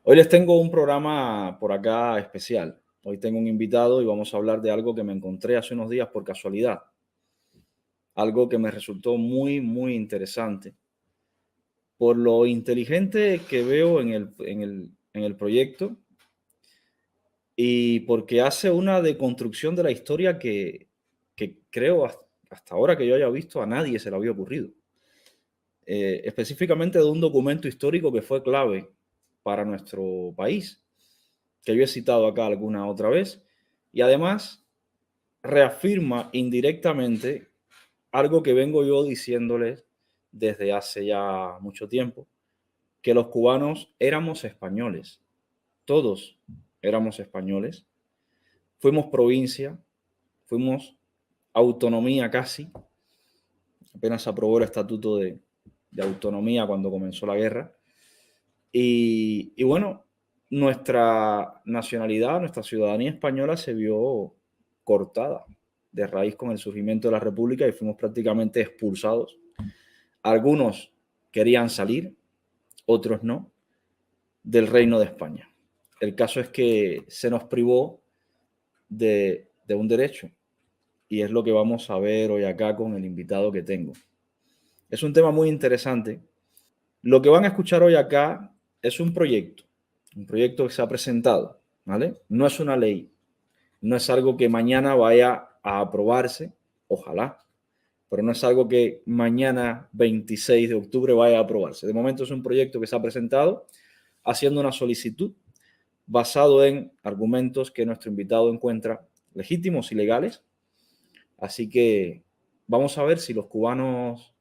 Hoy les tengo un programa por acá especial. Hoy tengo un invitado y vamos a hablar de algo que me encontré hace unos días por casualidad. Algo que me resultó muy interesante. Por lo inteligente que veo en el proyecto y porque hace una deconstrucción de la historia que creo hasta ahora que yo haya visto a nadie se le había ocurrido. Específicamente de un documento histórico que fue clave para nuestro país, que yo he citado acá alguna otra vez, y además reafirma indirectamente algo que vengo yo diciéndoles desde hace ya mucho tiempo, que los cubanos éramos españoles, todos éramos españoles, fuimos provincia, fuimos autonomía casi, apenas se aprobó el estatuto de autonomía cuando comenzó la guerra, y bueno, nuestra nacionalidad, nuestra ciudadanía española se vio cortada de raíz con el surgimiento de la República y fuimos prácticamente expulsados. Algunos querían salir, otros no, del Reino de España. El caso es que se nos privó de un derecho y es lo que vamos a ver hoy acá con el invitado que tengo. Es un tema muy interesante. Lo que van a escuchar hoy acá es un proyecto que se ha presentado, ¿vale? No es una ley, no es algo que mañana vaya a aprobarse, ojalá, pero no es algo que mañana 26 de octubre vaya a aprobarse. De momento es un proyecto que se ha presentado haciendo una solicitud basado en argumentos que nuestro invitado encuentra legítimos y legales. Así que vamos a ver si los cubanos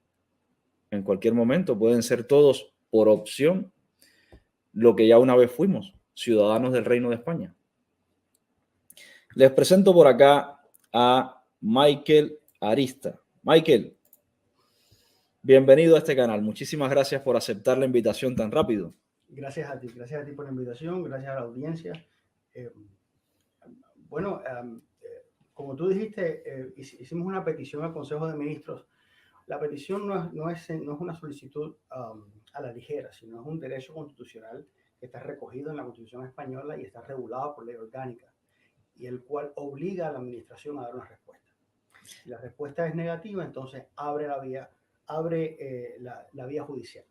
en cualquier momento pueden ser todos por opción lo que ya una vez fuimos, ciudadanos del Reino de España. Les presento por acá a Michael Arista. Michael, bienvenido a este canal. Muchísimas gracias por aceptar la invitación tan rápido. Gracias a ti por la invitación, gracias a la audiencia. Eh, bueno, como tú dijiste, hicimos una petición al Consejo de Ministros. La petición no es una solicitud a la ligera, sino es un derecho constitucional que está recogido en la Constitución española y está regulado por ley orgánica, y el cual obliga a la administración a dar una respuesta. Si la respuesta es negativa, entonces abre la vía judicial.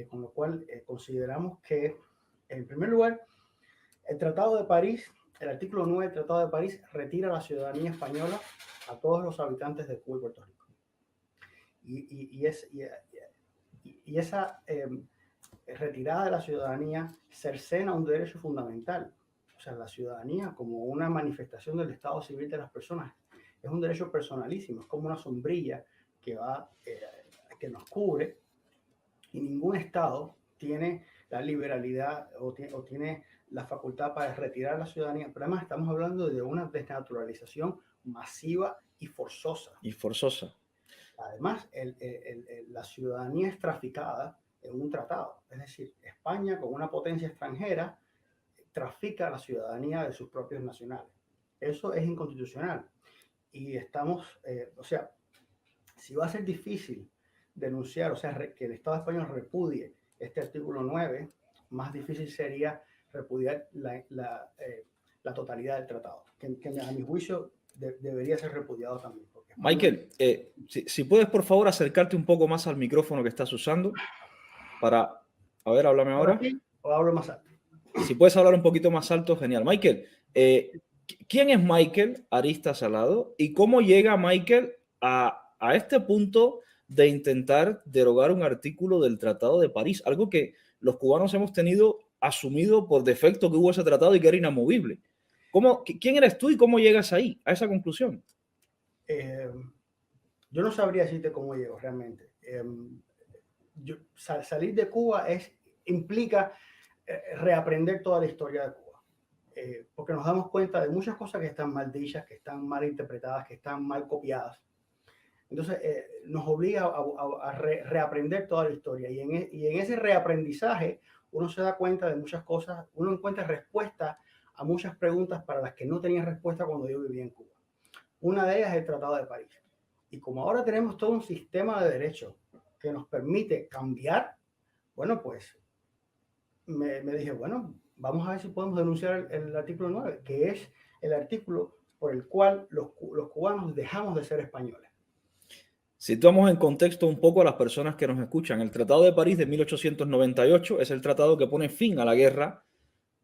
Con lo cual consideramos que, en primer lugar, el Tratado de París, el artículo 9 del Tratado de París retira la ciudadanía española a todos los habitantes de Cuba y Puerto Rico. Y esa retirada de la ciudadanía cercena un derecho fundamental. O sea, la ciudadanía como una manifestación del estado civil de las personas es un derecho personalísimo, es como una sombrilla que nos cubre, y ningún estado tiene la liberalidad o tiene la facultad para retirar la ciudadanía. Pero además estamos hablando de una desnaturalización masiva y forzosa. Y forzosa. Además, la ciudadanía es traficada en un tratado. Es decir, España, como una potencia extranjera, trafica la ciudadanía de sus propios nacionales. Eso es inconstitucional. Y o sea, si va a ser difícil denunciar, o sea, que el Estado español repudie este artículo 9, más difícil sería repudiar la totalidad del tratado, que a mi juicio debería ser repudiado también. Porque España, Michael, si puedes por favor acercarte un poco más al micrófono que estás usando para, a ver, háblame ¿ahora ahora. sí o hablo más alto? Si puedes hablar un poquito más alto, genial. Michael, ¿quién es Michael Arista Salado y cómo llega Michael a este punto de intentar derogar un artículo del Tratado de París? Algo que los cubanos hemos tenido asumido por defecto que hubo ese tratado y que era inamovible. ¿Quién eres tú y cómo llegas ahí, a esa conclusión? Yo no sabría decirte cómo llego realmente. Salir de Cuba implica reaprender toda la historia de Cuba. Porque nos damos cuenta de muchas cosas que están mal dichas, que están mal interpretadas, que están mal copiadas. Entonces, nos obliga a reaprender toda la historia. Y en ese reaprendizaje uno se da cuenta de muchas cosas, uno encuentra respuestas a muchas preguntas para las que no tenía respuesta cuando yo vivía en Cuba. Una de ellas es el Tratado de París. Y como ahora tenemos todo un sistema de derecho que nos permite cambiar, bueno, pues me dije, bueno, vamos a ver si podemos denunciar el artículo 9, que es el artículo por el cual los cubanos dejamos de ser españoles. Situamos en contexto un poco a las personas que nos escuchan. El Tratado de París de 1898 es el tratado que pone fin a la guerra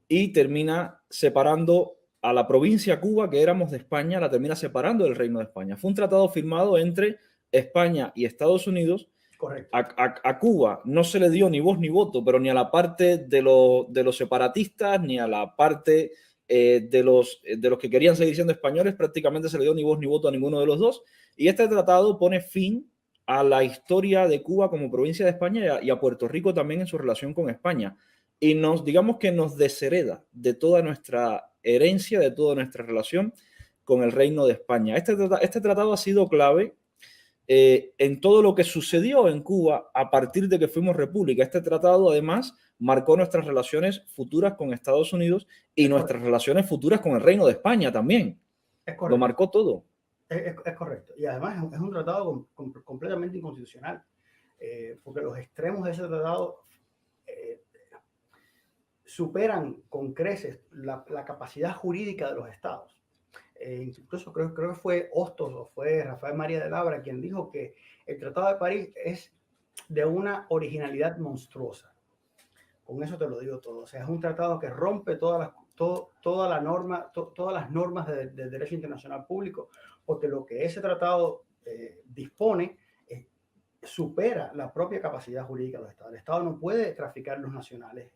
y termina separando a la provincia Cuba, que éramos de España, la termina separando del Reino de España. Fue un tratado firmado entre España y Estados Unidos. Correcto. A Cuba no se le dio ni voz ni voto, pero ni a la parte de los separatistas, ni a la parte de los que querían seguir siendo españoles, prácticamente se le dio ni voz ni voto a ninguno de los dos. Y este tratado pone fin a la historia de Cuba como provincia de España y a Puerto Rico también en su relación con España. Y digamos que nos deshereda de toda nuestra herencia, de toda nuestra relación con el Reino de España. Este tratado ha sido clave en todo lo que sucedió en Cuba a partir de que fuimos república. Este tratado además marcó nuestras relaciones futuras con Estados Unidos y nuestras relaciones futuras con el Reino de España también. Lo marcó todo. Es correcto. Y además es un tratado completamente inconstitucional, porque los extremos de ese tratado superan con creces la capacidad jurídica de los estados. Incluso creo que fue Hostos o fue Rafael María de Labra quien dijo que el Tratado de París es de una originalidad monstruosa. Con eso te lo digo todo. O sea, es un tratado que rompe todas las normas del derecho internacional público, porque lo que ese tratado dispone supera la propia capacidad jurídica de los estados. El Estado no puede traficar los nacionales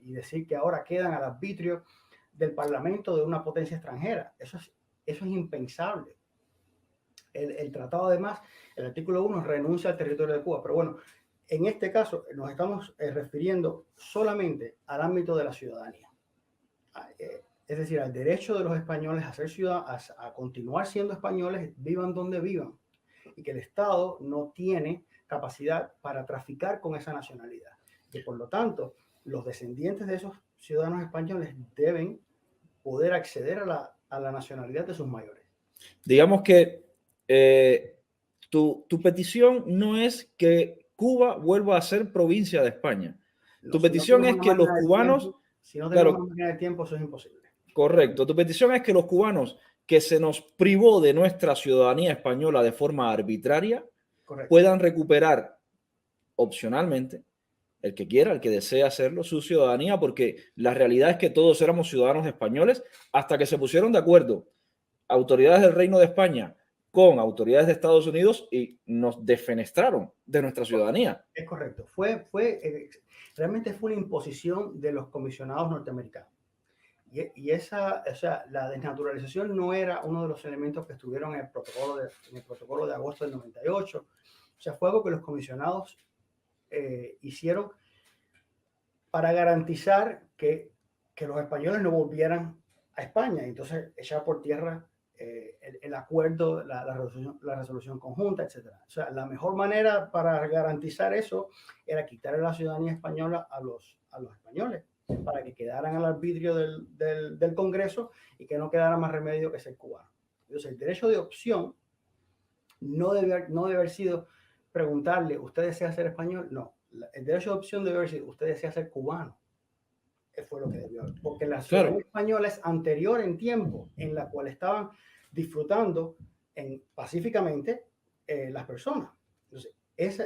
y decir que ahora quedan al arbitrio del Parlamento de una potencia extranjera. Eso es impensable. El tratado, además, el artículo 1 renuncia al territorio de Cuba. Pero bueno, en este caso nos estamos refiriendo solamente al ámbito de la ciudadanía. Es decir, al derecho de los españoles a ser ciudadanos, a continuar siendo españoles, vivan donde vivan. Y que el Estado no tiene capacidad para traficar con esa nacionalidad. Y por lo tanto, los descendientes de esos ciudadanos españoles deben poder acceder a la nacionalidad de sus mayores. Digamos que tu petición no es que Cuba vuelva a ser provincia de España. No, Tu petición es que los cubanos... Si no tenemos una máquina de tiempo, eso es imposible. Correcto. Tu petición es que los cubanos que se nos privó de nuestra ciudadanía española de forma arbitraria puedan recuperar opcionalmente, el que quiera, el que desea hacerlo, su ciudadanía, porque la realidad es que todos éramos ciudadanos españoles hasta que se pusieron de acuerdo autoridades del Reino de España con autoridades de Estados Unidos y nos defenestraron de nuestra ciudadanía. Es correcto. Realmente fue una imposición de los comisionados norteamericanos. Y la desnaturalización no era uno de los elementos que estuvieron en el protocolo de agosto del 98. O sea, fue algo que los comisionados hicieron para garantizar que los españoles no volvieran a España. Entonces, echar por tierra el acuerdo, la resolución conjunta, etc. O sea, la mejor manera para garantizar eso era quitarle la ciudadanía española a los españoles, para que quedaran al arbitrio del Congreso y que no quedara más remedio que ser cubano. Entonces, el derecho de opción no debe haber sido preguntarle, ¿usted desea ser español? No. El derecho de opción debe haber sido, ¿usted desea ser cubano? Fue lo que debió haber. Porque la ciudadanía española es anterior en tiempo, en la cual estaban disfrutando pacíficamente las personas. Entonces,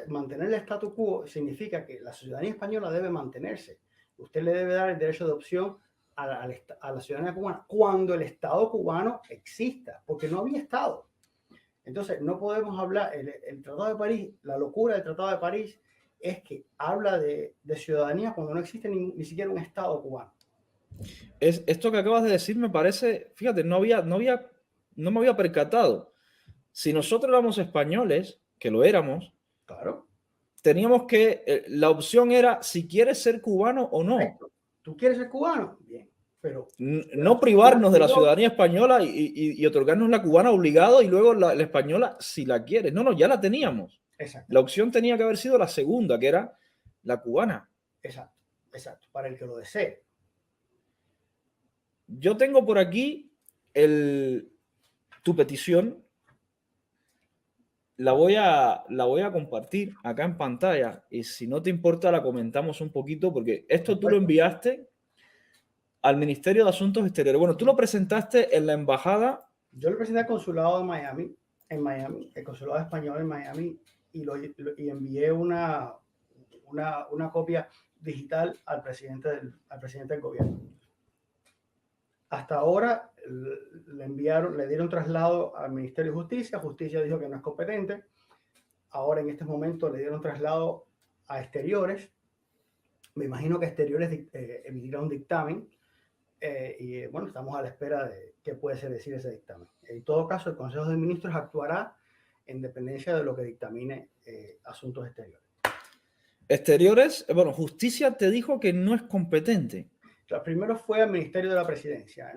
mantener el statu quo significa que la ciudadanía española debe mantenerse. Usted le debe dar el derecho de opción a la ciudadanía cubana cuando el Estado cubano exista, porque no había Estado. Entonces, no podemos hablar, el Tratado de París, la locura del Tratado de París es que habla de ciudadanía cuando no existe ni siquiera un Estado cubano. Esto que acabas de decir me parece, fíjate, no me había percatado. Si nosotros éramos españoles, que lo éramos, claro, teníamos que, la opción era si quieres ser cubano o no. Correcto. ¿Tú quieres ser cubano? Bien, pero no privarnos de la ciudadanía española y otorgarnos la cubana obligado y luego la española si la quieres. No, ya la teníamos. La opción tenía que haber sido la segunda, que era la cubana. Exacto, para el que lo desee. Yo tengo por aquí tu petición. la voy a compartir acá en pantalla y si no te importa la comentamos un poquito porque esto tú lo enviaste al Ministerio de Asuntos Exteriores. Bueno, tú lo presentaste en la embajada. Yo lo presenté al consulado de Miami, el consulado español en Miami, y envié una copia digital al presidente del gobierno. Hasta ahora le dieron traslado al Ministerio de Justicia. Justicia dijo que no es competente. Ahora en este momento le dieron traslado a Exteriores. Me imagino que Exteriores emitirá un dictamen. Y bueno, estamos a la espera de qué puede decir ese dictamen. En todo caso, el Consejo de Ministros actuará en dependencia de lo que dictamine Asuntos Exteriores. Exteriores, bueno, Justicia te dijo que no es competente. O sea, primero fue al Ministerio de la Presidencia.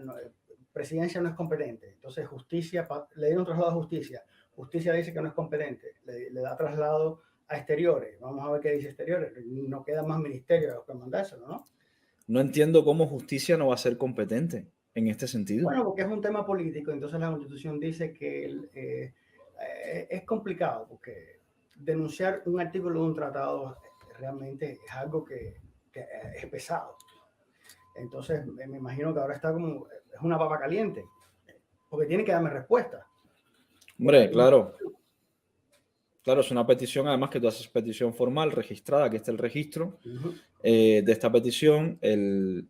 Presidencia no es competente. Entonces, Justicia, le dieron traslado a Justicia. Justicia dice que no es competente. Le da traslado a Exteriores. Vamos a ver qué dice Exteriores. No queda más ministerio a los que mandárselo, ¿no? No entiendo cómo Justicia no va a ser competente en este sentido. Bueno, porque es un tema político, entonces la Constitución dice que es complicado, porque denunciar un artículo de un tratado realmente es algo que es pesado. Entonces me imagino que ahora está como, es una papa caliente, porque tiene que darme respuesta. Hombre, claro. Claro, es una petición, además que tú haces petición formal, registrada, que está el registro de esta petición. El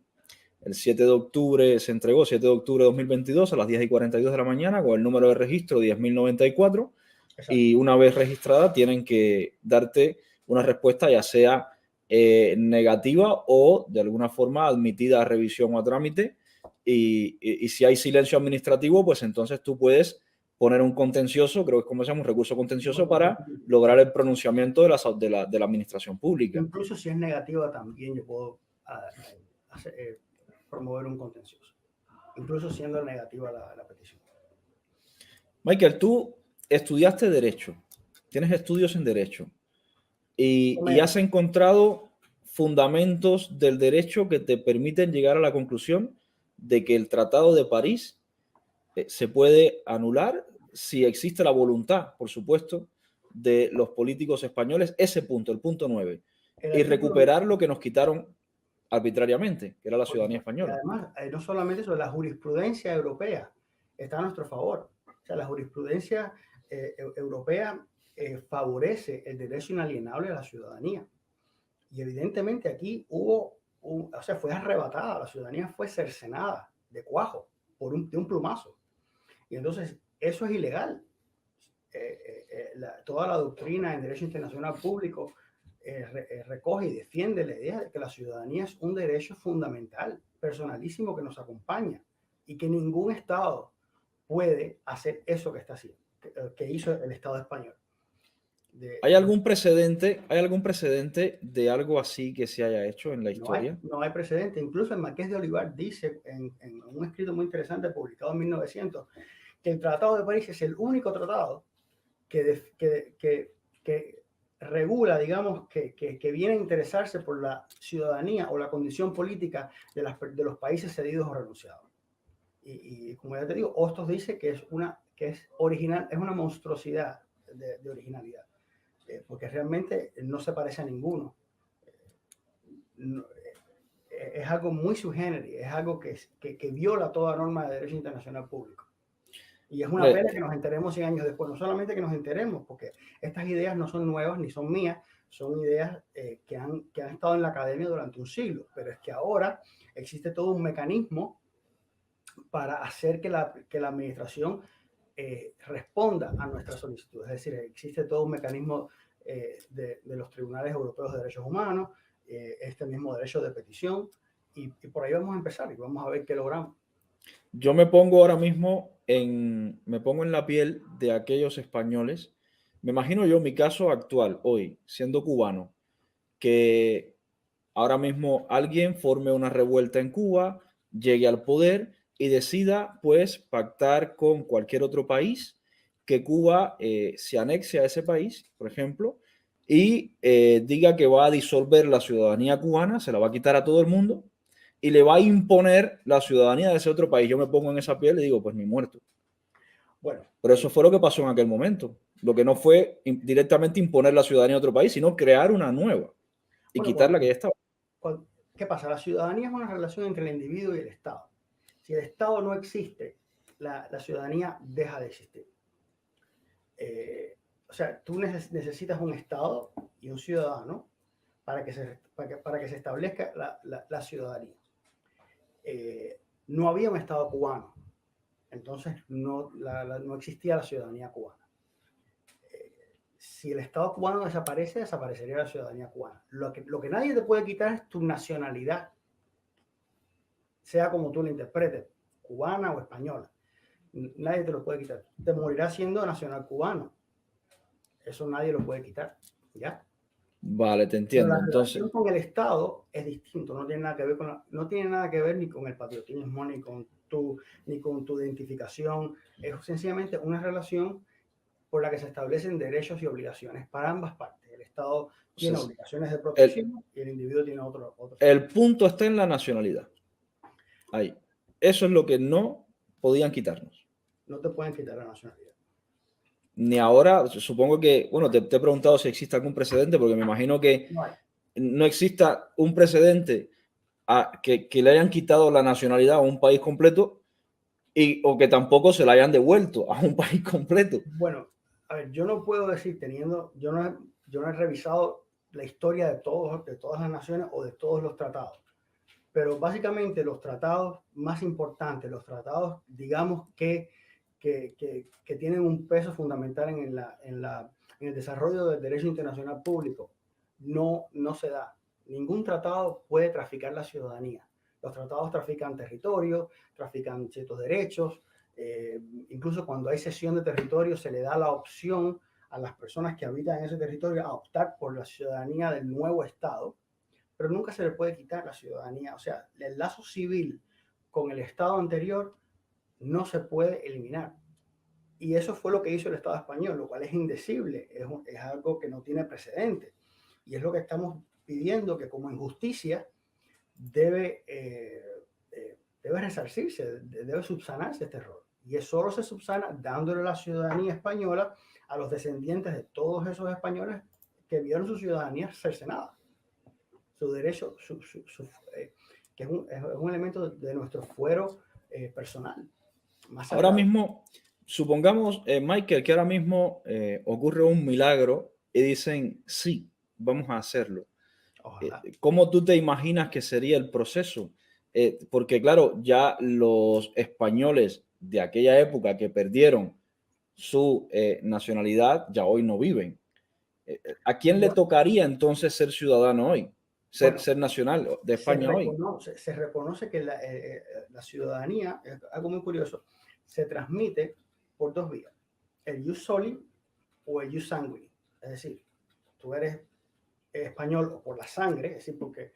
7 de octubre se entregó, 7 de octubre de 2022 a las 10:42 de la mañana con el número de registro 10.094. Exacto. Y una vez registrada tienen que darte una respuesta ya sea negativa o de alguna forma admitida a revisión o a trámite. Y si hay silencio administrativo, pues entonces tú puedes poner un contencioso, creo que es como se llama, un recurso contencioso para lograr el pronunciamiento de la administración pública. Incluso si es negativa también yo puedo promover un contencioso, incluso siendo negativa la petición. Michael, tú estudiaste Derecho, tienes estudios en Derecho y has encontrado fundamentos del derecho que te permiten llegar a la conclusión de que el Tratado de París se puede anular si existe la voluntad, por supuesto, de los políticos españoles, ese punto, el punto 9, y recuperar lo que nos quitaron arbitrariamente, que era la ciudadanía española. Y además, no solamente eso, la jurisprudencia europea está a nuestro favor. O sea, la jurisprudencia europea favorece el derecho inalienable a la ciudadanía. Y evidentemente aquí fue arrebatada, la ciudadanía fue cercenada de cuajo de un plumazo. Y entonces eso es ilegal. Toda la doctrina en derecho internacional público recoge y defiende la idea de que la ciudadanía es un derecho fundamental, personalísimo, que nos acompaña y que ningún Estado puede hacer eso que está haciendo, que hizo el Estado español. ¿Hay algún precedente de algo así que se haya hecho en la historia? No hay precedente. Incluso el Marqués de Olivar dice en un escrito muy interesante publicado en 1900 que el Tratado de París es el único tratado que regula, digamos, que viene a interesarse por la ciudadanía o la condición política de los países cedidos o renunciados. Y como ya te digo, Hostos dice que es original, es una monstruosidad de originalidad. Porque realmente no se parece a ninguno. Es algo muy sui generis, es algo que viola toda norma de derecho internacional público. Y es una pena que nos enteremos 100 años después, no solamente que nos enteremos, porque estas ideas no son nuevas ni son mías, son ideas que han estado en la academia durante un siglo, pero es que ahora existe todo un mecanismo para hacer que la administración responda a nuestras solicitudes. Es decir, existe todo un mecanismo de los tribunales europeos de derechos humanos, este mismo derecho de petición, y por ahí vamos a empezar y vamos a ver qué logramos. Yo me pongo ahora mismo en la piel de aquellos españoles. Me imagino yo mi caso actual, hoy, siendo cubano, que ahora mismo alguien forme una revuelta en Cuba, llegue al poder y decida, pues, pactar con cualquier otro país, que Cuba se anexe a ese país, por ejemplo, y diga que va a disolver la ciudadanía cubana, se la va a quitar a todo el mundo y le va a imponer la ciudadanía de ese otro país. Yo me pongo en esa piel y digo, pues ni muerto. Bueno, Pero eso fue lo que pasó en aquel momento. Lo que no fue directamente imponer la ciudadanía a otro país, sino crear una nueva y bueno, quitar la que ya estaba. ¿qué pasa? La ciudadanía es una relación entre el individuo y el Estado. Si el Estado no existe, la ciudadanía deja de existir. O sea, tú necesitas un Estado y un ciudadano para que se establezca la ciudadanía. No había un Estado cubano, entonces no existía la ciudadanía cubana. Si el Estado cubano desaparece, desaparecería la ciudadanía cubana. Lo que nadie te puede quitar es tu nacionalidad, sea como tú la interpretes, cubana o española. Nadie te lo puede quitar. Te morirás siendo nacional cubano. Eso nadie lo puede quitar. ¿Ya? Vale, te Pero entiendo. la Entonces, relación con el Estado es distinto, no tiene nada que ver no tiene nada que ver ni con el patriotismo, ni con tu identificación. Es sencillamente una relación por la que se establecen derechos y obligaciones para ambas partes. El Estado tiene entonces, obligaciones de el, protección y el individuo tiene otro. el punto está en la nacionalidad. Ahí. Eso es lo que no podían quitarnos. No te pueden quitar la nacionalidad. Ni ahora, supongo que, bueno, te he preguntado si existe algún precedente, porque me imagino que No hay. no exista un precedente que le hayan quitado la nacionalidad a un país completo o que tampoco se la hayan devuelto a un país completo. Bueno, a ver, yo no puedo decir yo no he revisado la historia de todas las naciones o de todos los tratados. Pero básicamente los tratados más importantes, los tratados, digamos, que tienen un peso fundamental en el desarrollo del derecho internacional público, no se da. Ningún tratado puede traficar la ciudadanía. Los tratados trafican territorio, trafican ciertos derechos, incluso cuando hay cesión de territorio se le da la opción a las personas que habitan en ese territorio a optar por la ciudadanía del nuevo Estado, pero nunca se le puede quitar la ciudadanía. O sea, el lazo civil con el Estado anterior no se puede eliminar. Y eso fue lo que hizo el Estado español, lo cual es indecible, es algo que no tiene precedente. Y es lo que estamos pidiendo, que como injusticia debe, debe resarcirse, debe subsanarse este error. Y eso solo se subsana dándole la ciudadanía española a los descendientes de todos esos españoles que vieron su ciudadanía cercenada, su derecho, que es un elemento de nuestro fuero personal. Más Ahora sagrado. mismo, supongamos, Michael, que ahora mismo ocurre un milagro y dicen, sí, vamos a hacerlo. Ojalá. ¿Cómo tú te imaginas que sería el proceso? Porque claro, ya los españoles de aquella época que perdieron su nacionalidad, ya hoy no viven. ¿A quién le Bueno, tocaría entonces ser ciudadano hoy? Ser, bueno, ser nacional de España hoy. se reconoce que la ciudadanía, es algo muy curioso, se transmite por dos vías, el jus soli o el jus sanguinis. Es decir, tú eres español o por la sangre, es decir, porque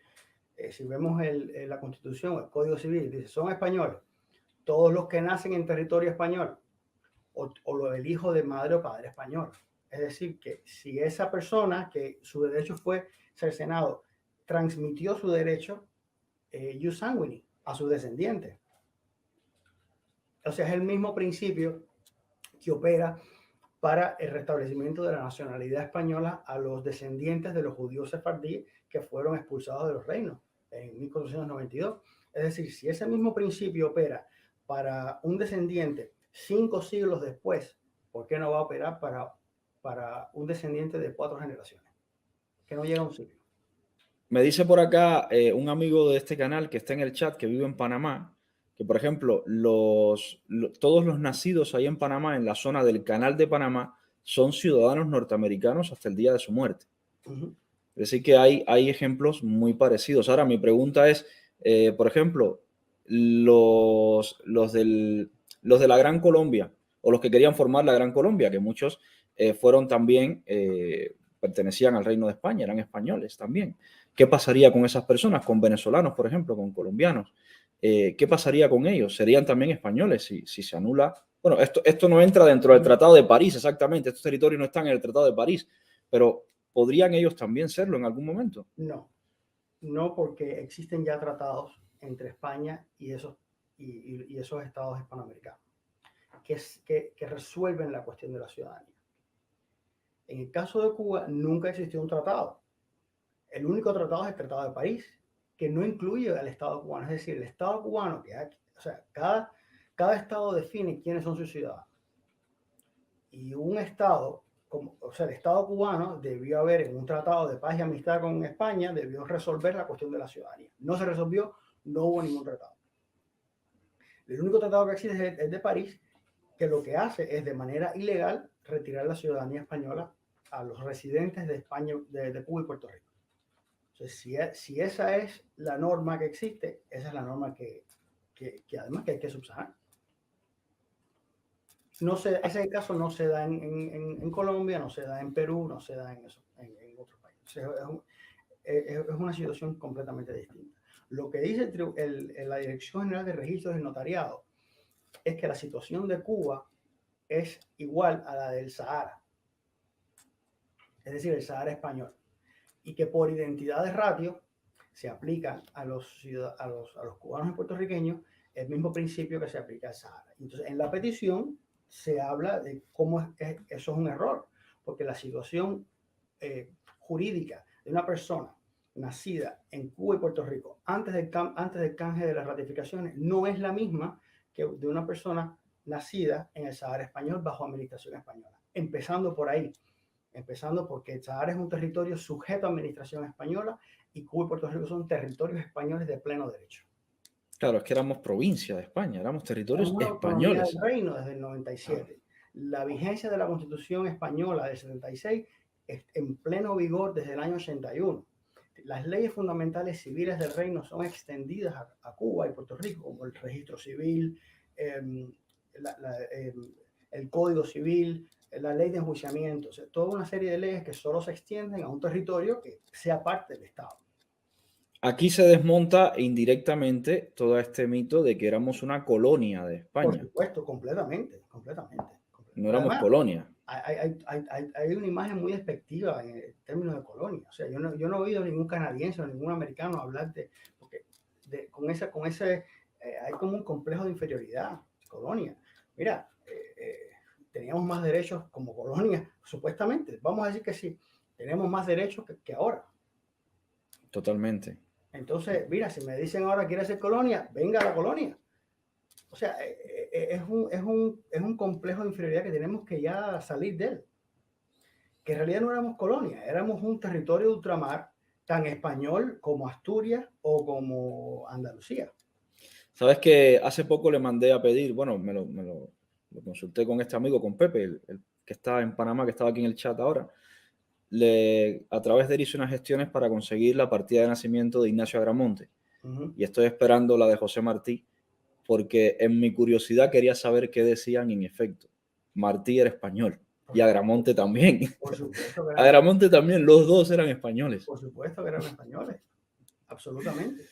si vemos la Constitución, el Código Civil, dice, son españoles, todos los que nacen en territorio español, o lo del hijo de madre o padre español. Es decir, que si esa persona que su derecho fue cercenado transmitió su derecho jus sanguinis a sus descendientes. O sea, es el mismo principio que opera para el restablecimiento de la nacionalidad española a los descendientes de los judíos sefardíes que fueron expulsados de los reinos en 1492. Es decir, si ese mismo principio opera para un descendiente 5 siglos después, ¿por qué no va a operar para un descendiente de 4 generaciones? Que no llega a un siglo. Me dice por acá un amigo de este canal que está en el chat, que vive en Panamá, que por ejemplo, todos los nacidos ahí en Panamá, en la zona del Canal de Panamá, son ciudadanos norteamericanos hasta el día de su muerte. Uh-huh. Es decir, que hay ejemplos muy parecidos. Ahora, mi pregunta es, por ejemplo, los de la Gran Colombia, o los que querían formar la Gran Colombia, que muchos fueron también, pertenecían al Reino de España, eran españoles también. ¿Qué pasaría con esas personas? Con venezolanos, por ejemplo, con colombianos. ¿Qué pasaría con ellos? ¿Serían también españoles si se anula? Bueno, esto no entra dentro del Tratado de París, exactamente. Estos territorios no están en el Tratado de París, pero ¿podrían ellos también serlo en algún momento? No, porque existen ya tratados entre España y esos estados hispanoamericanos. que resuelven la cuestión de la ciudadanía. En el caso de Cuba nunca existió un tratado. El único tratado es el Tratado de París, que no incluye al Estado cubano. Es decir, el Estado cubano, o sea, cada Estado define quiénes son sus ciudadanos. Y un Estado, o sea, el Estado cubano debió haber, en un tratado de paz y amistad con España, debió resolver la cuestión de la ciudadanía. No se resolvió, no hubo ningún tratado. El único tratado que existe es el de París, que lo que hace es de manera ilegal retirar la ciudadanía española a los residentes de España, de Cuba y Puerto Rico. Entonces, si esa es la norma que existe, esa es la norma que además que hay que subsanar. No se, ese caso no se da en Colombia, no se da en Perú, no se da en otros países. Es una situación completamente distinta. Lo que dice la Dirección General de Registros del Notariado es que la situación de Cuba es igual a la del Sahara, es decir, el Sahara español, y que por identidad de ratio se aplican a los cubanos y puertorriqueños el mismo principio que se aplica al Sahara. Entonces, en la petición se habla de cómo eso es un error, porque la situación jurídica de una persona nacida en Cuba y Puerto Rico antes del canje de las ratificaciones no es la misma que de una persona nacida en el Sahara español bajo administración española. Empezando por ahí, empezando porque el Sahara es un territorio sujeto a administración española y Cuba y Puerto Rico son territorios españoles de pleno derecho. Claro, es que éramos provincia de España, éramos territorios una autonomía españoles. del reino desde el 97. La vigencia de la Constitución española del 76 es en pleno vigor desde el año 81. Las leyes fundamentales civiles del reino son extendidas a Cuba y Puerto Rico, como el registro civil, el Código Civil, la ley de enjuiciamiento, o sea, toda una serie de leyes que solo se extienden a un territorio que sea parte del Estado. Aquí se desmonta indirectamente todo este mito de que éramos una colonia de España. Por supuesto, completamente. No éramos Además, colonia. hay una imagen muy despectiva en términos de colonia. O sea, yo no he oído ningún canadiense o ningún americano hablar hay como un complejo de inferioridad, colonia. Mira, teníamos más derechos como colonia, supuestamente. Vamos a decir que sí, tenemos más derechos que ahora. Totalmente. Entonces, mira, si me dicen ahora quiere ser colonia, venga a la colonia. O sea, es un complejo de inferioridad que tenemos que ya salir de él. Que en realidad no éramos colonia, éramos un territorio de ultramar tan español como Asturias o como Andalucía. Sabes que hace poco le mandé a pedir, bueno, lo consulté con este amigo, con Pepe, el que está en Panamá, que estaba aquí en el chat ahora. A través de él hice unas gestiones para conseguir la partida de nacimiento de Ignacio Agramonte. Y estoy esperando la de José Martí, porque en mi curiosidad quería saber qué decían en efecto. Martí era español y Agramonte también. Por supuesto que Agramonte también, los dos eran españoles. Por supuesto que eran españoles, absolutamente.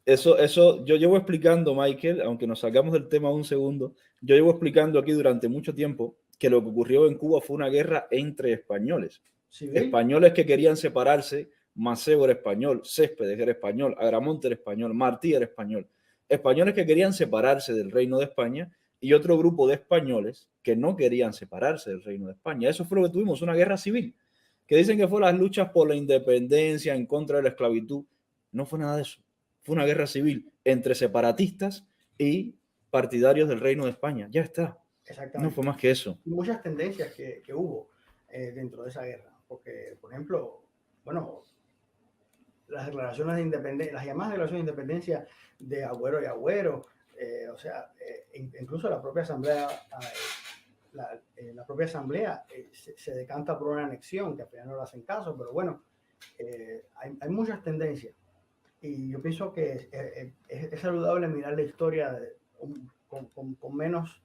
Eso yo llevo explicando, Michael, aunque nos salgamos del tema un segundo, yo llevo explicando aquí durante mucho tiempo que lo que ocurrió en Cuba fue una guerra entre españoles. ¿Civil? Españoles que querían separarse. Maceo era español, Céspedes era español, Agramonte era español, Martí era español. Españoles que querían separarse del Reino de España y otro grupo de españoles que no querían separarse del Reino de España. Eso fue lo que tuvimos, una guerra civil, que dicen que fue las luchas por la independencia, en contra de la esclavitud. No fue nada de eso. Fue una guerra civil entre separatistas y partidarios del Reino de España. Ya está. Exactamente. No fue más que eso. Muchas tendencias que hubo dentro de esa guerra. Porque, por ejemplo, bueno, las declaraciones de independencia, las llamadas declaraciones de independencia de Agüero y Agüero, o sea, incluso la propia asamblea, la propia asamblea se decanta por una anexión, que al final no le hacen caso, pero bueno, hay muchas tendencias. Y yo pienso que es saludable mirar la historia con menos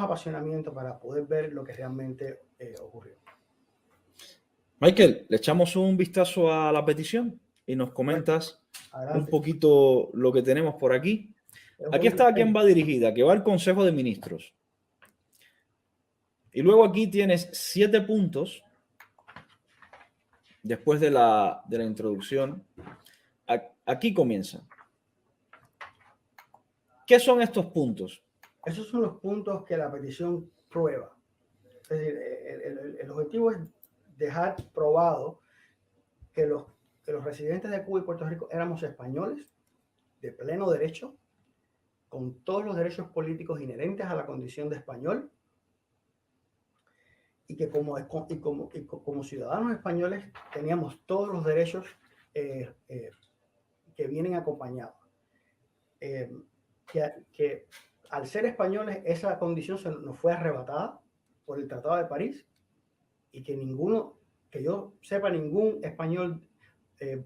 apasionamiento para poder ver lo que realmente ocurrió. Michael, le echamos un vistazo a la petición y nos comentas un poquito lo que tenemos por aquí. Aquí está a quién va dirigida, que va al Consejo de Ministros. Y luego aquí tienes 7 puntos. Después de la introducción, aquí comienza. ¿Qué son estos puntos? Esos son los puntos que la petición prueba. Es decir, el objetivo es dejar probado que los residentes de Cuba y Puerto Rico éramos españoles de pleno derecho, con todos los derechos políticos inherentes a la condición de español, y que como ciudadanos españoles teníamos todos los derechos que vienen acompañados. Que al ser españoles esa condición nos fue arrebatada por el Tratado de París, y que que yo sepa, ningún español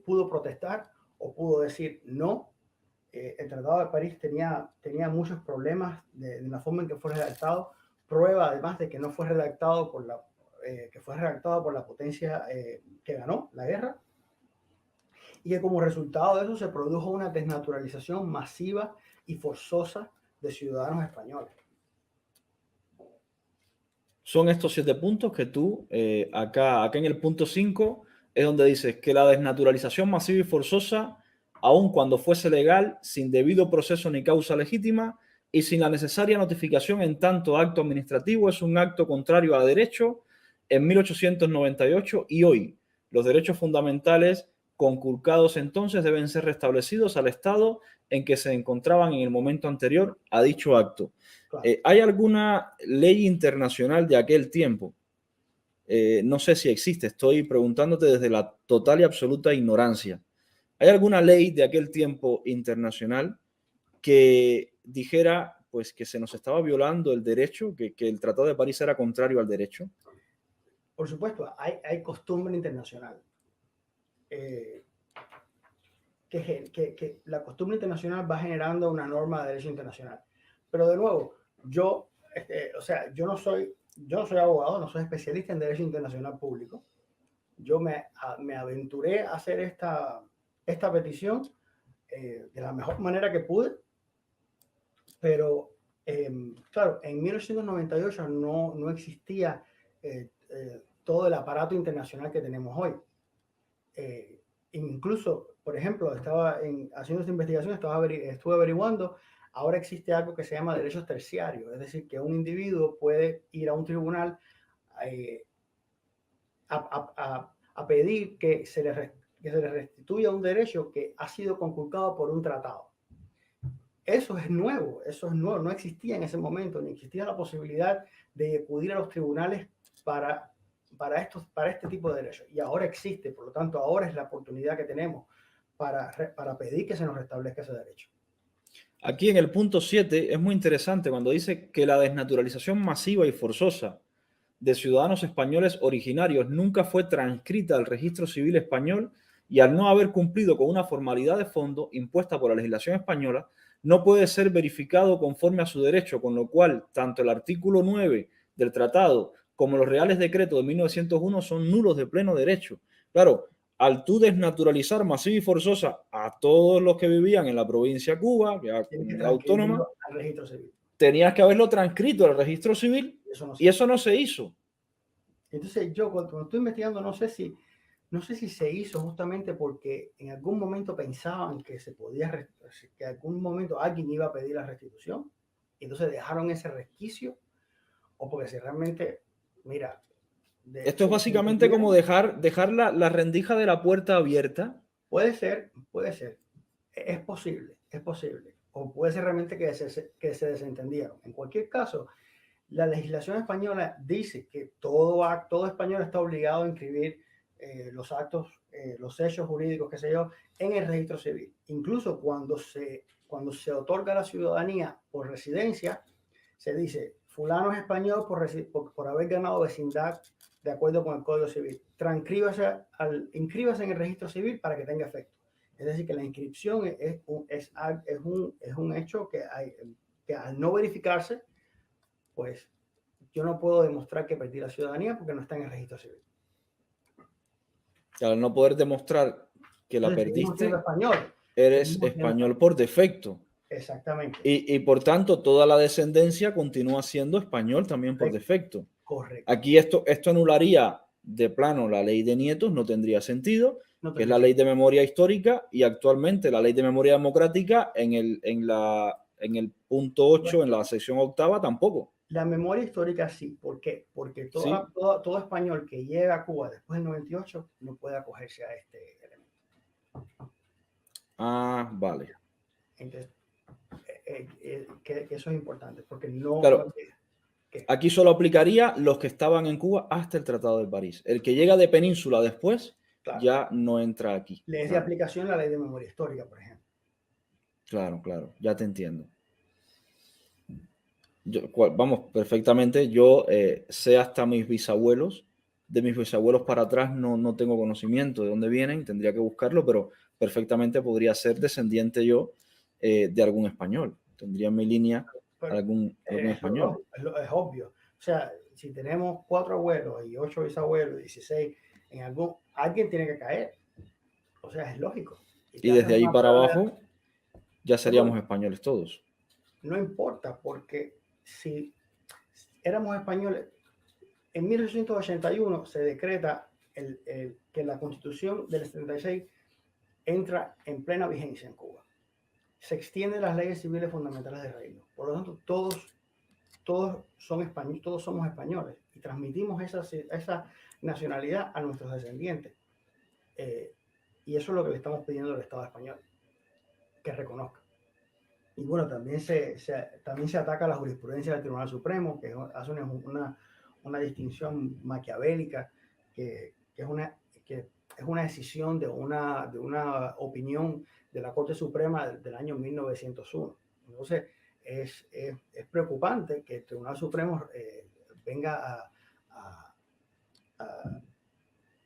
pudo protestar o pudo decir no. El Tratado de París tenía muchos problemas de la forma en que fue redactado, prueba además de que no fue redactado por la potencia que ganó la guerra, y que como resultado de eso se produjo una desnaturalización masiva y forzosa de ciudadanos españoles. Son estos 7 puntos que tú, acá en el punto 5, es donde dices que la desnaturalización masiva y forzosa, aun cuando fuese legal, sin debido proceso ni causa legítima y sin la necesaria notificación en tanto acto administrativo, es un acto contrario a derecho en 1898 y hoy. Los derechos fundamentales conculcados entonces deben ser restablecidos al estado en que se encontraban en el momento anterior a dicho acto. Claro. ¿Hay alguna ley internacional de aquel tiempo? No sé si existe, estoy preguntándote desde la total y absoluta ignorancia. ¿Hay alguna ley de aquel tiempo internacional que dijera pues, que se nos estaba violando el derecho, que el Tratado de París era contrario al derecho? Por supuesto, hay costumbre internacional. Que la costumbre internacional va generando una norma de derecho internacional. Pero de nuevo, yo no soy abogado, no soy especialista en derecho internacional público. Yo me aventuré a hacer esta petición de la mejor manera que pude, pero claro, en 1898 no existía todo el aparato internacional que tenemos hoy. Incluso, por ejemplo, haciendo esta investigación, estuve averiguando, ahora existe algo que se llama derechos terciarios, es decir, que un individuo puede ir a un tribunal a pedir que se le restituya un derecho que ha sido conculcado por un tratado. Eso es nuevo, no existía en ese momento, ni existía la posibilidad de acudir a los tribunales para este tipo de derechos. Y ahora existe, por lo tanto, ahora es la oportunidad que tenemos para pedir que se nos restablezca ese derecho. Aquí en el punto 7 es muy interesante cuando dice que la desnaturalización masiva y forzosa de ciudadanos españoles originarios nunca fue transcrita al registro civil español y al no haber cumplido con una formalidad de fondo impuesta por la legislación española, no puede ser verificado conforme a su derecho, con lo cual tanto el artículo 9 del tratado como los reales decretos de 1901 son nulos de pleno derecho. Claro, al tú desnaturalizar masiva y forzosa a todos los que vivían en la provincia de Cuba, que era autónoma, al registro civil. Tenías que haberlo transcrito al registro civil y eso no se hizo. Entonces yo cuando estoy investigando no sé si se hizo justamente porque en algún momento pensaban que que en algún momento alguien iba a pedir la restitución y entonces dejaron ese resquicio, o porque si realmente, mira... Esto es básicamente como dejar la rendija de la puerta abierta. Puede ser, es posible, o puede ser realmente que se desentendieron. En cualquier caso, la legislación española dice que todo español está obligado a inscribir los actos, los hechos jurídicos, qué sé yo, en el registro civil. Incluso cuando se otorga la ciudadanía por residencia, se dice, fulano es español por haber ganado vecindad de acuerdo con el Código Civil. Inscríbase en el registro civil para que tenga efecto. Es decir, que la inscripción es un hecho que al no verificarse, pues yo no puedo demostrar que perdí la ciudadanía porque no está en el registro civil. Al no poder demostrar que la perdiste, eres español por defecto. Exactamente. Y por tanto, toda la descendencia continúa siendo español también por defecto. Correcto. Aquí esto anularía de plano la ley de nietos, no tendría sentido, que es la ley de memoria histórica, y actualmente la ley de memoria democrática en en el punto 8, en la sección octava, tampoco. La memoria histórica sí. ¿Por qué? Porque Sí. todo español que llega a Cuba después del 98 no puede acogerse a este elemento. Ah, vale. Entonces, que eso es importante, porque no... Claro, ¿qué? aquí solo aplicaría los que estaban en Cuba hasta el Tratado de París. El que llega de península después Claro. ya no entra aquí. Le es de Claro, aplicación la ley de memoria histórica, por ejemplo. claro, claro, ya te entiendo. Vamos, perfectamente. Yo sé hasta mis bisabuelos. De mis bisabuelos para atrás no tengo conocimiento de dónde vienen, tendría que buscarlo, pero perfectamente podría ser descendiente yo de algún español. Tendría en mi línea Pero algún eso español. es obvio. O sea, si tenemos 4 abuelos y 8 bisabuelos, 16, alguien tiene que caer. O sea, es lógico. Y te Y haces desde ahí una para prueba abajo ya bueno, seríamos españoles todos. no importa, porque si éramos españoles, en 1881 se decreta que la Constitución del 76 entra en plena vigencia en Cuba. Se extienden las leyes civiles fundamentales del reino. Por lo tanto, todos son españoles, todos somos españoles y transmitimos esa nacionalidad a nuestros descendientes. Y eso es lo que le estamos pidiendo al Estado español, que reconozca. Y bueno, también también se ataca la jurisprudencia del Tribunal Supremo, que hace una distinción maquiavélica, que es una decisión de una opinión de la Corte Suprema del año 1901. Entonces, es preocupante que el Tribunal Supremo venga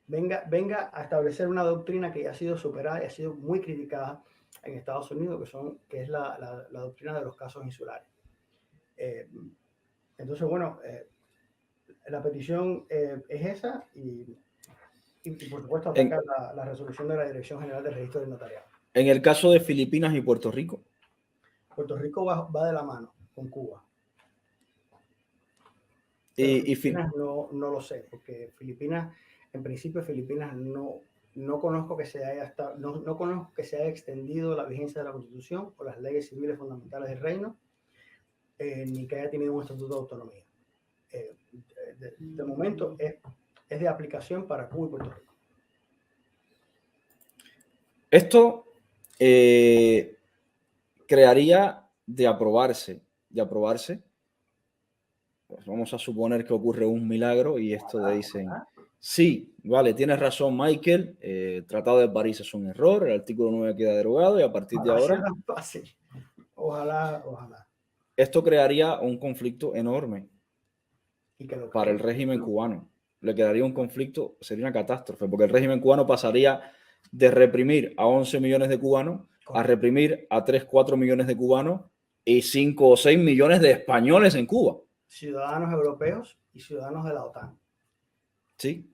venga a establecer una doctrina que ya ha sido superada y ha sido muy criticada en Estados Unidos, que es la doctrina de los casos insulares. Entonces, bueno, la petición es esa y por supuesto ataca En, la resolución de la Dirección General del Registro del Notariado. en el caso de Filipinas y Puerto Rico. Puerto Rico va de la mano con Cuba. Pero Y Filipinas no lo sé, porque Filipinas, en principio Filipinas no conozco que no conozco que se haya extendido la vigencia de la Constitución o las leyes civiles fundamentales del reino, ni que haya tenido un estatuto de autonomía. De momento es de aplicación para Cuba y Puerto Rico. esto crearía de aprobarse, pues vamos a suponer que ocurre un milagro y esto le dicen, sí, vale, tienes razón Michael, el Tratado de París es un error, el artículo 9 queda derogado y a partir de Ojalá sea ahora tan fácil. Ojalá. esto crearía un conflicto enorme Y que lo para cree. el régimen cubano. Le quedaría un conflicto, sería una catástrofe, porque el régimen cubano pasaría de reprimir a 11 millones de cubanos a reprimir a 3, 4 millones de cubanos y 5 o 6 millones de españoles en Cuba. Ciudadanos europeos y ciudadanos de la OTAN. Sí,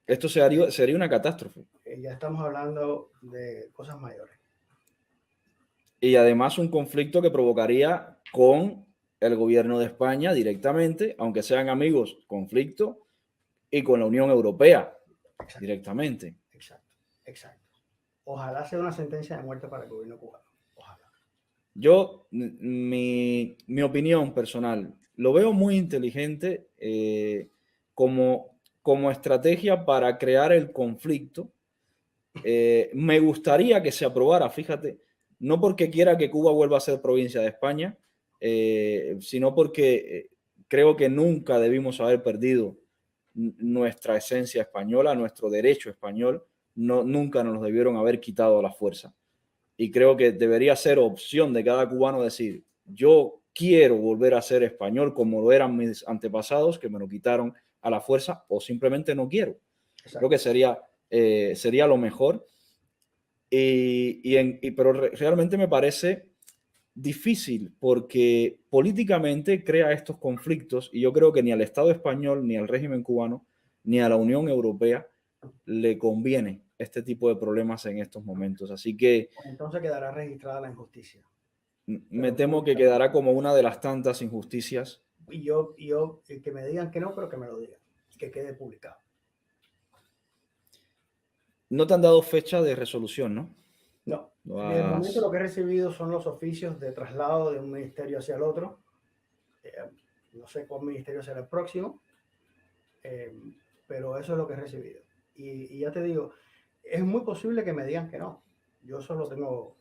esto sería una catástrofe. Ya estamos hablando de cosas mayores. Y además un conflicto que provocaría con el gobierno de España directamente, aunque sean amigos, conflicto, y con la Unión Europea directamente. Exacto. Ojalá sea una sentencia de muerte para el gobierno cubano. Ojalá. Yo, mi opinión personal, lo veo muy inteligente como estrategia para crear el conflicto. Me gustaría que se aprobara, fíjate, no porque quiera que Cuba vuelva a ser provincia de España, sino porque creo que nunca debimos haber perdido nuestra esencia española, nuestro derecho español, nunca nos lo debieron haber quitado a la fuerza. Y creo que debería ser opción de cada cubano decir, yo quiero volver a ser español como lo eran mis antepasados, que me lo quitaron a la fuerza, o simplemente no quiero. Exacto. Creo que sería lo mejor. Pero realmente me parece difícil porque políticamente crea estos conflictos y yo creo que ni al Estado español, ni al régimen cubano, ni a la Unión Europea le conviene este tipo de problemas en estos momentos. Así que Entonces quedará registrada la injusticia. me temo que quedará como una de las tantas injusticias. Y que me digan que no, pero que me lo digan. Que quede publicado. No te han dado fecha de resolución, ¿no? No, Lo De momento has- lo que he recibido son los oficios de traslado de un ministerio hacia el otro. Eh, no sé cuál ministerio será el próximo, eh, pero eso es lo que he recibido. Y ya te digo, es muy posible que me digan que no. Yo eso lo tengo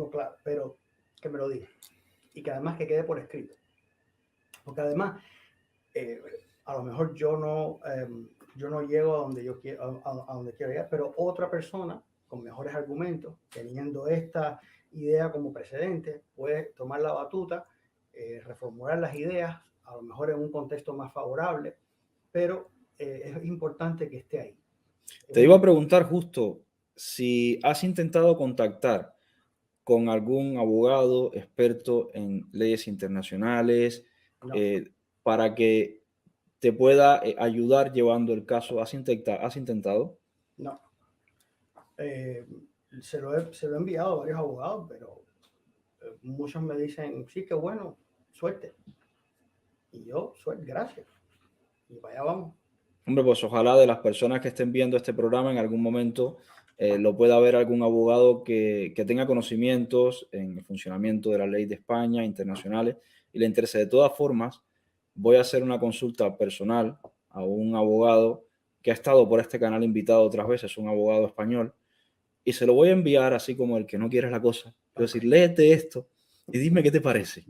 claro, pero que me lo digan. Y que además que quede por escrito. Porque además, eh, a lo mejor yo no llego a donde yo quiero, a donde quiero llegar, pero otra persona con mejores argumentos, teniendo esta idea como precedente, puede tomar la batuta, reformular las ideas, a lo mejor en un contexto más favorable, pero es importante que esté ahí. Te iba a preguntar justo si has intentado contactar con algún abogado experto en leyes internacionales No, eh, para que te pueda ayudar llevando el caso. ¿Has intentado? no. Eh, se lo he enviado a varios abogados, pero muchos me dicen, sí, qué bueno, suerte. Y yo, suerte, gracias. Y vaya, vamos. Hombre, pues ojalá de las personas que estén viendo este programa en algún momento lo pueda ver algún abogado que tenga conocimientos en el funcionamiento de la ley de España, internacionales, y le interese. De todas formas, voy a hacer una consulta personal a un abogado que ha estado por este canal invitado otras veces, un abogado español, y se lo voy a enviar así como el que no quiere la cosa. Quiero Ok. decir, léete esto y dime qué te parece.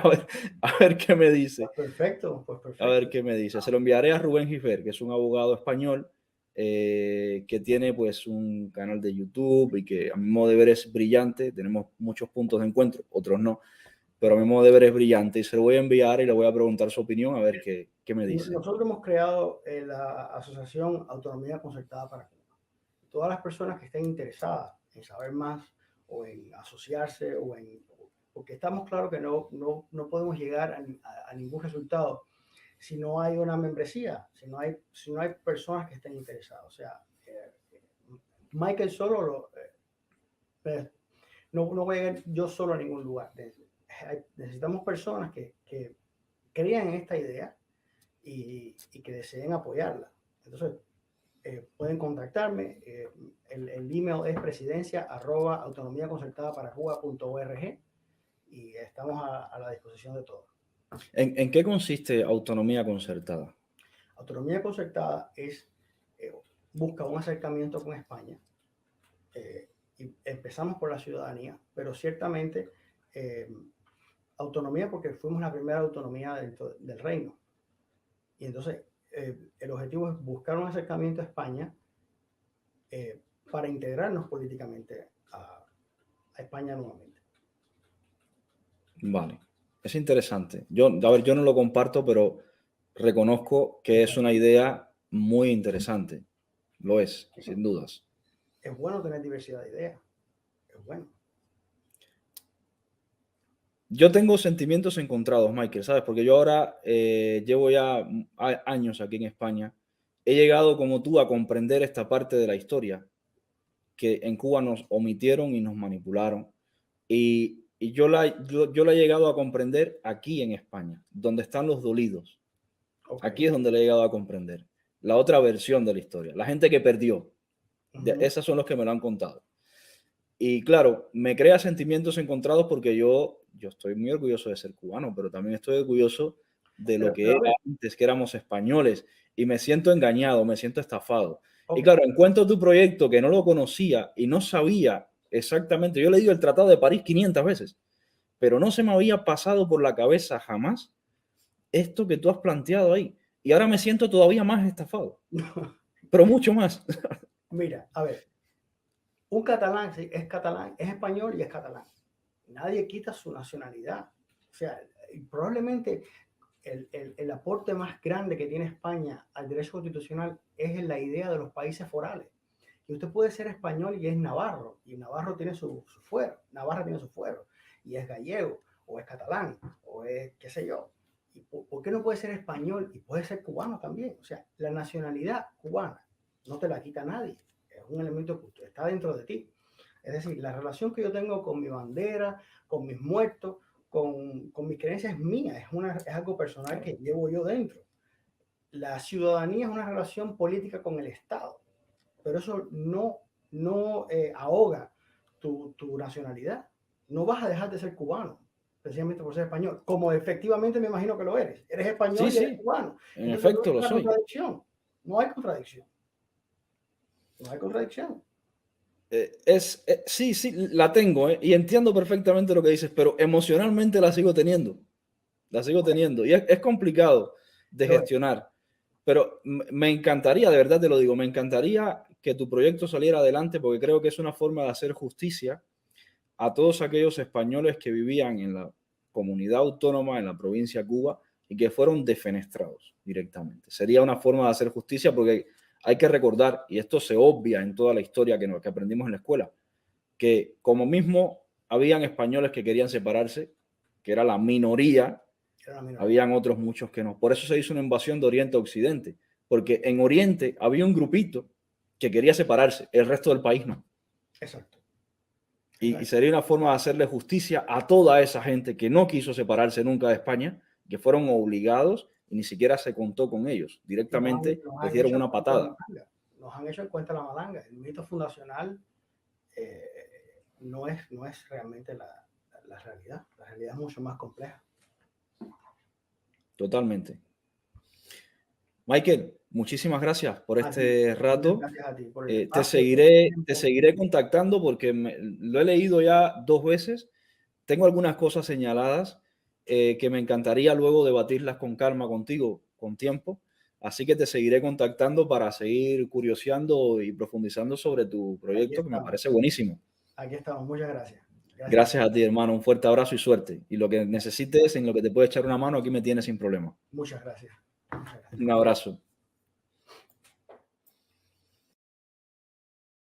A ver, a ver qué me dice. Pues perfecto, pues A ver perfecto. qué me dice. Se lo enviaré a Rubén Gifer, que es un abogado español que tiene pues un canal de YouTube y que a mi modo de ver es brillante. Tenemos muchos puntos de encuentro, otros no, pero a mi modo de ver es brillante y se lo voy a enviar y le voy a preguntar su opinión a ver qué me dice. Nosotros hemos creado la Asociación Autonomía Concertada para Cuba. Todas las personas que estén interesadas en saber más o en asociarse porque estamos claros que no podemos llegar a ningún resultado si no hay una membresía, si no hay personas que estén interesadas. O sea, Michael solo no voy a llegar yo solo a ningún lugar. Necesitamos personas que crean en esta idea y que deseen apoyarla. Entonces, pueden contactarme. El email es presidencia@autonomiaconcertadaparacuba.org y estamos a la disposición de todos. ¿En qué consiste autonomía concertada? Autonomía concertada eh, busca un acercamiento con España. Y empezamos por la ciudadanía, pero ciertamente eh, autonomía porque fuimos la primera autonomía dentro del reino. Y entonces el objetivo es buscar un acercamiento a España eh, para integrarnos políticamente a España nuevamente. Vale, es interesante. A ver, yo no lo comparto, pero reconozco que es una idea muy interesante. Lo es, sin dudas. Es bueno tener diversidad de ideas, es bueno. Yo tengo sentimientos encontrados, Michael, ¿sabes? Porque yo ahora llevo ya años aquí en España. He llegado, como tú, a comprender esta parte de la historia que en Cuba nos omitieron y nos manipularon. Y yo la he llegado a comprender aquí en España, donde están los dolidos. Ok. Aquí es donde la he llegado a comprender. La otra versión de la historia. La gente que perdió. Uh-huh. Esas son los que me lo han contado. Y claro, me crea sentimientos encontrados porque yo estoy muy orgulloso de ser cubano, pero también estoy orgulloso de lo que Pero a era ver, antes, que éramos españoles, y me siento engañado, me siento estafado. Y ok. claro, encuentro tu proyecto que no lo conocía y no sabía exactamente. Yo he leído el Tratado de París 500 veces, pero no se me había pasado por la cabeza jamás esto que tú has planteado ahí. Y ahora me siento todavía más estafado, pero mucho más. Mira, a ver, un catalán catalán, es español y es catalán. Nadie quita su nacionalidad. O sea, probablemente el aporte más grande que tiene España al derecho constitucional es en la idea de los países forales. Y usted puede ser español y es navarro, y Navarro tiene su fuero, Navarra tiene su fuero, y es gallego, o es catalán, o es qué sé yo. ¿Y por qué no puede ser español y puede ser cubano también? O sea, la nacionalidad cubana no te la quita nadie, es un elemento que está dentro de ti. Es decir, la relación que yo tengo con mi bandera, con mis muertos, con mis creencias es mía, es algo personal que llevo yo dentro. La ciudadanía es una relación política con el Estado, pero eso no ahoga tu nacionalidad. No vas a dejar de ser cubano, precisamente por ser español, como efectivamente me imagino que lo eres. Eres español Sí, y eres sí, cubano. en Entonces, efecto no lo hay soy. contradicción. No hay contradicción. No hay contradicción. Sí, sí, la tengo, y entiendo perfectamente lo que dices, pero emocionalmente la sigo teniendo. La sigo Ok, teniendo. Y es complicado de lo es. gestionar. Pero me encantaría, de verdad te lo digo, me encantaría que tu proyecto saliera adelante porque creo que es una forma de hacer justicia a todos aquellos españoles que vivían en la comunidad autónoma, en la provincia de Cuba, y que fueron defenestrados directamente. Sería una forma de hacer justicia porque hay que recordar, y esto se obvia en toda la historia que aprendimos en la escuela, que como mismo habían españoles que querían separarse, que era la minoría, Era una minoría. habían otros muchos que no. Por eso se hizo una invasión de Oriente a Occidente, porque en Oriente había un grupito que quería separarse, el resto del país no. Exacto. Y Exacto. sería una forma de hacerle justicia a toda esa gente que no quiso separarse nunca de España, que fueron obligados y ni siquiera se contó con ellos. Y Directamente nos les han dieron hecho el una cuento de la patada. malanga. Nos han hecho el cuento de la malanga. El mito fundacional eh, no es realmente la realidad. La realidad es mucho más compleja. Totalmente. Michael, muchísimas gracias por A ti, este muchas rato. gracias a ti por el Te espacio, por el seguiré, te tiempo. seguiré contactando porque lo he leído ya 2 veces. Tengo algunas cosas señaladas que me encantaría luego debatirlas con calma contigo, con tiempo. Así que te seguiré contactando para seguir curioseando y profundizando sobre tu Aquí proyecto, que me estamos. parece buenísimo. Aquí estamos. Muchas gracias. Gracias a ti. Gracias a ti, hermano. Un fuerte abrazo y suerte. Y lo que necesites, en lo que te pueda echar una mano, aquí me tienes sin problema. Muchas gracias. Muchas gracias. Un abrazo.